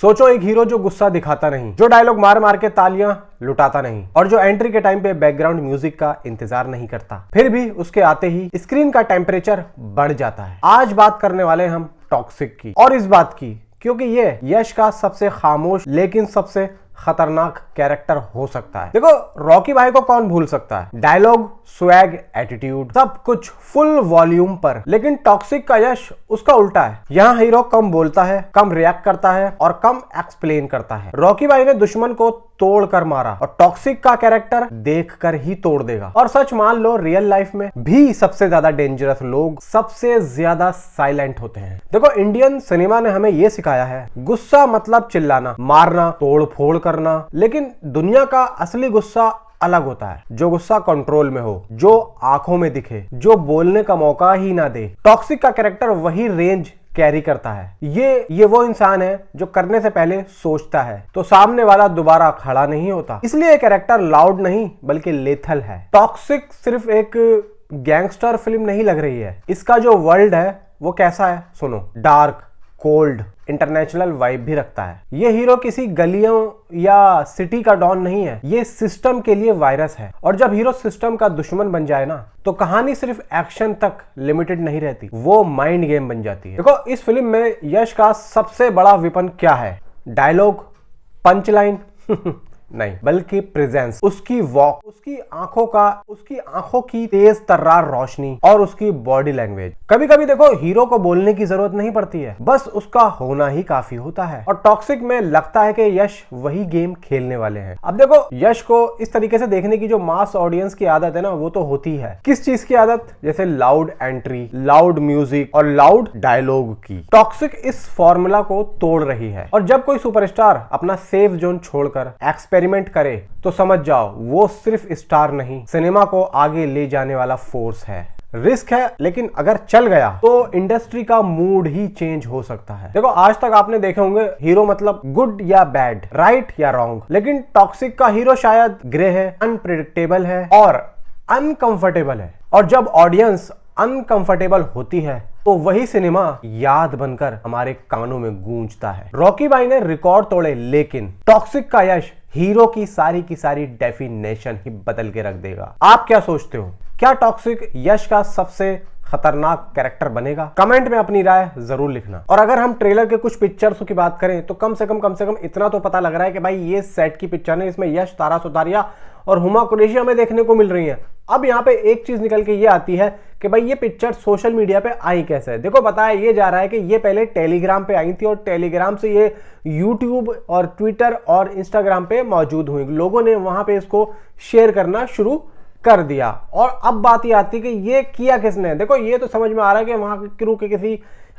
सोचो एक हीरो जो गुस्सा दिखाता नहीं, जो डायलॉग मार मार के तालियां लुटाता नहीं और जो एंट्री के टाइम पे बैकग्राउंड म्यूजिक का इंतजार नहीं करता, फिर भी उसके आते ही स्क्रीन का टेम्परेचर बढ़ जाता है। आज बात करने वाले हम टॉक्सिक की, और इस बात की क्योंकि ये यश का सबसे खामोश लेकिन सबसे खतरनाक कैरेक्टर हो सकता है। देखो, रॉकी भाई को कौन भूल सकता है, डायलॉग, स्वैग, एटीट्यूड, सब कुछ फुल वॉल्यूम पर। लेकिन टॉक्सिक का यश उसका उल्टा है। यहाँ हीरो कम बोलता है, कम रिएक्ट करता है और कम एक्सप्लेन करता है। रॉकी भाई ने दुश्मन को तोड़ कर मारा और टॉक्सिक का कैरेक्टर देख कर ही तोड़ देगा। और सच मान लो, रियल लाइफ में भी सबसे ज्यादा डेंजरस लोग सबसे ज्यादा साइलेंट होते हैं। देखो, इंडियन सिनेमा ने हमें यह सिखाया है, गुस्सा मतलब चिल्लाना, मारना, तोड़ फोड़ करना। लेकिन दुनिया का असली गुस्सा अलग होता है, जो गुस्सा कंट्रोल में हो, जो आंखों में दिखे, जो बोलने का मौका ही ना दे। टॉक्सिक का कैरेक्टर वही रेंज कैरी करता है। ये वो इंसान है जो करने से पहले सोचता है तो सामने वाला दोबारा खड़ा नहीं होता। इसलिए कैरेक्टर लाउड नहीं बल्कि लेथल है। टॉक्सिक सिर्फ एक गैंगस्टर फिल्म नहीं लग रही है, इसका जो वर्ल्ड है वो कैसा है सुनो। डार्क, कोल्ड, इंटरनेशनल वाइब भी रखता है। ये हीरो किसी गलियों या सिटी का डॉन नहीं है, ये सिस्टम के लिए वायरस है। और जब हीरो सिस्टम का दुश्मन बन जाए ना, तो कहानी सिर्फ एक्शन तक लिमिटेड नहीं रहती, वो माइंड गेम बन जाती है। देखो, इस फिल्म में यश का सबसे बड़ा वेपन क्या है? डायलॉग, पंच लाइन नहीं, बल्कि प्रेजेंस, उसकी वॉक, उसकी आंखों की तेज तर्रार रोशनी और उसकी बॉडी लैंग्वेज। कभी कभी देखो, हीरो को बोलने की जरूरत नहीं पड़ती है, बस उसका होना ही काफी होता है। और टॉक्सिक में लगता है कि यश वही गेम खेलने वाले हैं। अब देखो, यश को इस तरीके से देखने की जो मास ऑडियंस की आदत है ना, वो तो होती है। किस चीज की आदत? जैसे लाउड एंट्री, लाउड म्यूजिक और लाउड डायलॉग की। टॉक्सिक इस फॉर्मूला को तोड़ रही है। और जब कोई सुपरस्टार अपना सेफ जोन छोड़कर एक्सपेरिमेंट करे तो समझ जाओ, वो सिर्फ स्टार नहीं, सिनेमा को आगे ले जाने वाला फोर्स है। रिस्क है, लेकिन अगर चल गया तो इंडस्ट्री का मूड ही चेंज हो सकता है। देखो, आज तक आपने देखे होंगे हीरो मतलब गुड या बैड, राइट या रॉन्ग। लेकिन टॉक्सिक का हीरो शायद ग्रे है, अनप्रिडिक्टेबल है और अनकंफर्टेबल है। और जब ऑडियंस अनकंफर्टेबल होती है तो वही सिनेमा याद बनकर हमारे कानों में गूंजता है। रॉकी भाई ने रिकॉर्ड तोड़े, लेकिन टॉक्सिक का यश हीरो की सारी डेफिनेशन ही बदल के रख देगा। आप क्या सोचते हो? क्या टॉक्सिक यश का सबसे खतरनाक कैरेक्टर बनेगा? कमेंट में अपनी राय जरूर लिखना। और अगर हम ट्रेलर के कुछ पिक्चर्स की बात करें तो कम से कम इतना तो पता लग रहा है कि भाई ये सेट की पिक्चर है, इसमें यश, तारा सुतारिया और हुमा कुरैशी हमें देखने को मिल रही है। अब यहाँ पे एक चीज निकल के ये आती है कि भाई ये पिक्चर सोशल मीडिया पे आई कैसे? देखो, बताया ये जा रहा है कि ये पहले टेलीग्राम पे आई थी और टेलीग्राम से ये यूट्यूब और ट्विटर और इंस्टाग्राम पे मौजूद हुई। लोगों ने वहां पे इसको शेयर करना शुरू कर दिया। और अब बात ये आती है कि ये किया किसने? देखो, ये तो समझ में आ रहा है कि वहां के क्रू के किसी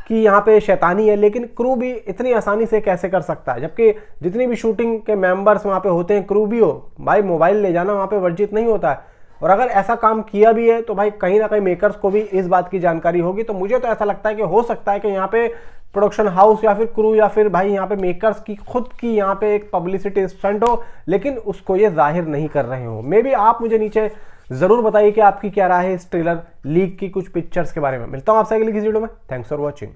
की यहाँ पे शैतानी है, लेकिन क्रू भी इतनी आसानी से कैसे कर सकता है? जबकि जितनी भी शूटिंग के मेंबर्स वहां पे होते हैं, क्रू भी हो, भाई मोबाइल ले जाना वहां पे वर्जित नहीं होता है। और अगर ऐसा काम किया भी है तो भाई कहीं ना कहीं मेकर्स को भी इस बात की जानकारी होगी। तो मुझे तो ऐसा लगता है कि हो सकता है कि यहाँ पे प्रोडक्शन हाउस या फिर क्रू या फिर भाई यहाँ पे मेकर्स की खुद की यहाँ पे एक पब्लिसिटी स्टंट हो, लेकिन उसको ये जाहिर नहीं कर रहे हो। मे बी आप मुझे नीचे जरूर बताइए कि आपकी क्या राय है इस ट्रेलर लीक की कुछ पिक्चर्स के बारे में। मिलता हूं आपसे अगली किसी वीडियो में। Thanks for watching.